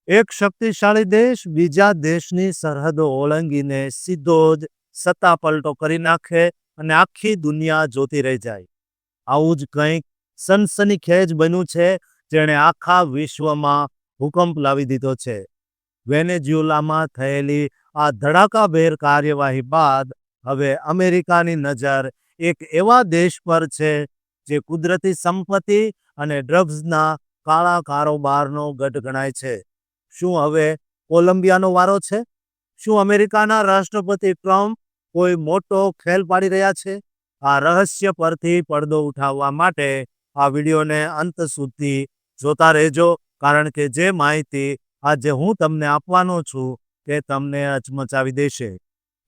એક શક્તિશાળી દેશ બીજા દેશની સરહદો ઓળંગીને સીધો જ સત્તા પલટો કરી નાખે અને આખી દુનિયા જોતી રહી જાય. આવું જ કંઈક સનસનીખેજ બન્યું છે, જેણે આખા વિશ્વમાં ભૂકંપ લાવી દીધો છે. વેનેઝુએલામાં થયેલી આ ધડાકાભેર કાર્યવાહી બાદ હવે અમેરિકાની નજર એક એવા દેશ પર છે જે કુદરતી સંપત્તિ અને ડ્રગ્સના કાળા કારોબારનો ગઢ ગણાય છે. શું હવે કોલંબિયાનો વારો છે? શું અમેરિકાના રાષ્ટ્રપતિ ટ્રમ્પ કોઈ મોટો ખેલ પાડી રહ્યા છે? આ રહસ્ય પરથી પડદો ઉઠાવવા માટે આ વિડીયોને અંત સુધી જોતા રહેજો, કારણ કે જે માહિતી આજે હું તમને આપવાનો છું તે તમને હચમચાવી દેશે.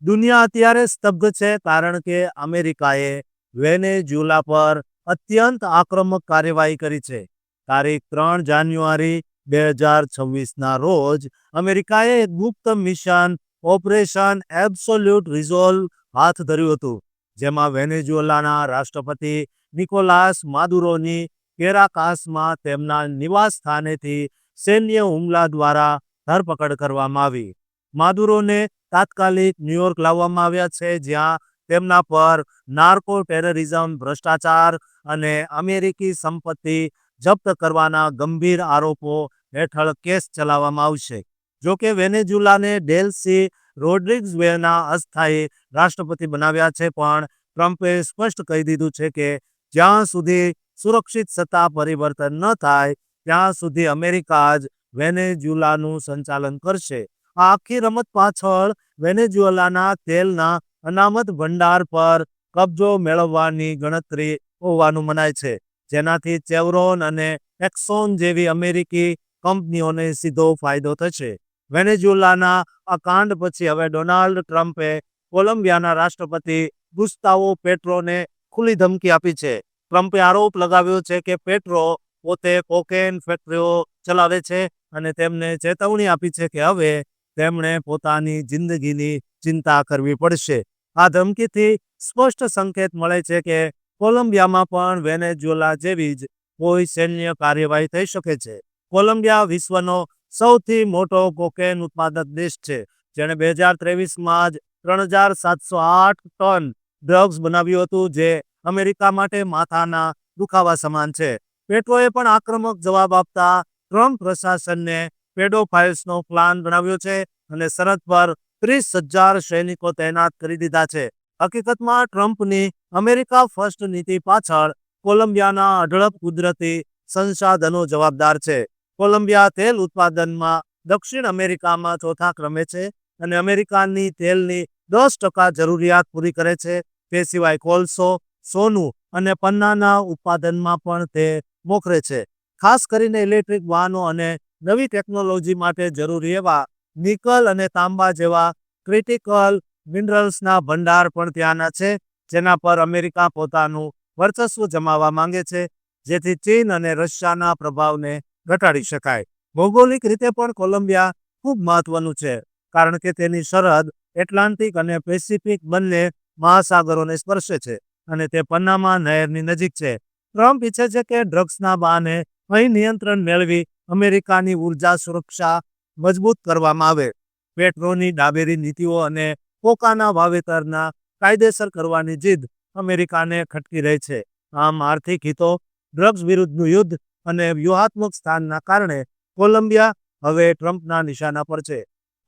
દુનિયા અત્યારે સ્તબ્ધ છે, કારણ કે અમેરિકાએ વેનેઝુએલા પર અત્યંત આક્રમક કાર્યવાહી કરી છે. તારીખ 3 જાન્યુઆરી 2026ના રોજ અમેરિકાએ એક ગુપ્ત મિશન ઓપરેશન એબ્સોલ્યુટ રિઝોલ્વ હાથ ધર્યું હતું, જેમાં વેનેઝુએલાના રાષ્ટ્રપતિ નિકોલાસ માદુરોની કેરાકાસમાં તેમના નિવાસ સ્થાનેથી સૈન્ય હુમલા દ્વારા ધરપકડ કરવામાં આવી. માદુરોને તાત્કાલિક ન્યૂયોર્ક લાવવામાં આવ્યા છે, જ્યાં તેમના પર નાર્કો ટેરરિઝમ, ભ્રષ્ટાચાર અને અમેરિકી સંપત્તિ જપ્ત કરવાના ગંભીર આરોપો હેઠળ કેસ ચલાવવામાં આવશે. જોકે વેનેઝુએલાને ડેલ્સી રોડ્રિગ્ઝના અસ્થાયી રાષ્ટ્રપતિ બનાવ્યા છે, પણ ટ્રમ્પે સ્પષ્ટ કહી દીધું છે કે જ્યાં સુધી સુરક્ષિત સત્તા પરિવર્તન ન થાય ત્યાં સુધી અમેરિકા જ વેનેઝુએલાનું સંચાલન કરશે. આ આખી રમત પાછળ વેનેઝુએલાના તેલના અનામત ભંડાર પર કબજો મેળવવાની ગણતરી હોવાનું મનાય છે, જેનાથી ચેવરોન અને એક્સોન જેવી અમેરિકી કંપનીઓને સીધો ફાયદો થશે. વેનેઝુએલાના આ કાંડ પછી હવે ડોનાલ્ડ ટ્રમ્પે કોલંબિયાના રાષ્ટ્રપતિ ગુસ્તાવો પેટ્રોને ખુલ્લી ધમકી આપી છે. ટ્રમ્પે આરોપ લગાવ્યો છે કે પેટ્રો પોતે કોકેન ફેક્ટરીઓ ચલાવે છે અને તેમને ચેતવણી આપી છે કે હવે તેમણે પોતાની જિંદગીની ચિંતા કરવી પડશે. આ ધમકીથી સ્પષ્ટ સંકેત મળે છે કે કોલંબિયામાં પણ વેનેઝુએલા જેવી જ કોઈ સૈન્ય કાર્યવાહી થઈ શકે છે. કોલંબિયા વિશ્વનો સૌથી મોટો કોકેન ઉત્પાદક દેશ છે, જેણે 2023માં જ 3708 ટન ડ્રગ્સ બનાવ્યું હતું, જે અમેરિકા માટે માથાના દુખાવા સમાન છે. પેટ્રોએ પણ આક્રમક જવાબ આપતા ટ્રમ્પ પ્રશાસનને પેડોફાઇલ્સનો પ્લાન બનાવ્યો છે અને સરહદ પર 30,000 સૈનિકો તૈનાત કરી દીધા છે. હકીકતમાં ટ્રમ્પની અમેરિકા ફર્સ્ટ નીતિ પાછળ કોલંબિયાના અઢળક કુદરતી સંસાધનો જવાબદાર છે. કોલંબિયા તેલ ઉત્પાદનમાં દક્ષિણ અમેરિકામાં ચોથા ક્રમે છે અને અમેરિકાની તેલની 10% જરૂરિયાત પૂરી કરે છે. તે સિવાય કોલસો, સોનું અને પન્નાના ઉત્પાદનમાં પણ તે મોખરે છે. ખાસ કરીને ઇલેક્ટ્રિક વાહનો અને નવી ટેકનોલોજી માટે જરૂરી એવા નિકલ અને તાંબા જેવા ક્રિટિકલ મિનરલ્સના ભંડાર પણ ત્યાંના છે, જેના પર અમેરિકા પોતાનું વર્ચસ્વ જમાવવા માંગે છે, જેથી ચીન અને રશિયાના પ્રભાવને ઘટાડી શકાય. ભૌગોલિક રીતે પણ કોલંબિયા ખૂબ મહત્વનું છે, કારણ કે તેની સરહદ એટલાન્ટિક અને પેસિફિક બંને મહાસાગરોને સ્પર્શે છે અને તે પનામા નહેરની નજીક છે. ટ્રમ્પ ઈચ્છે છે કે ડ્રગ્સના બહાને અહીં નિયંત્રણ મેળવી અમેરિકાની ઉર્જા સુરક્ષા મજબૂત કરવામાં આવે. પેટ્રોની ડાબેરી નીતિઓ અને કોકાના વાવેતરના કાયદેસર કરવાની જીદ અમેરિકાને ખટકી રહી છે. આમ આર્થિક હિતો, ડ્રગ્સ વિરુદ્ધનું યુદ્ધ અને વ્યૂહાત્મક સ્થાનના કારણે કોલંબિયા હવે ટ્રમ્પના નિશાના પર છે.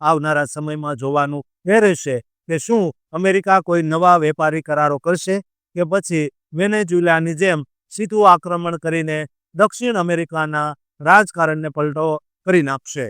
આવનારા સમયમાં જોવાનું એ રહેશે કે શું અમેરિકા કોઈ નવા વેપારી કરારો કરશે કે પછી વેનેઝુએલાની જેમ સીધું આક્રમણ કરીને દક્ષિણ અમેરિકાના રાજકારણને પલટો કરી નાખશે.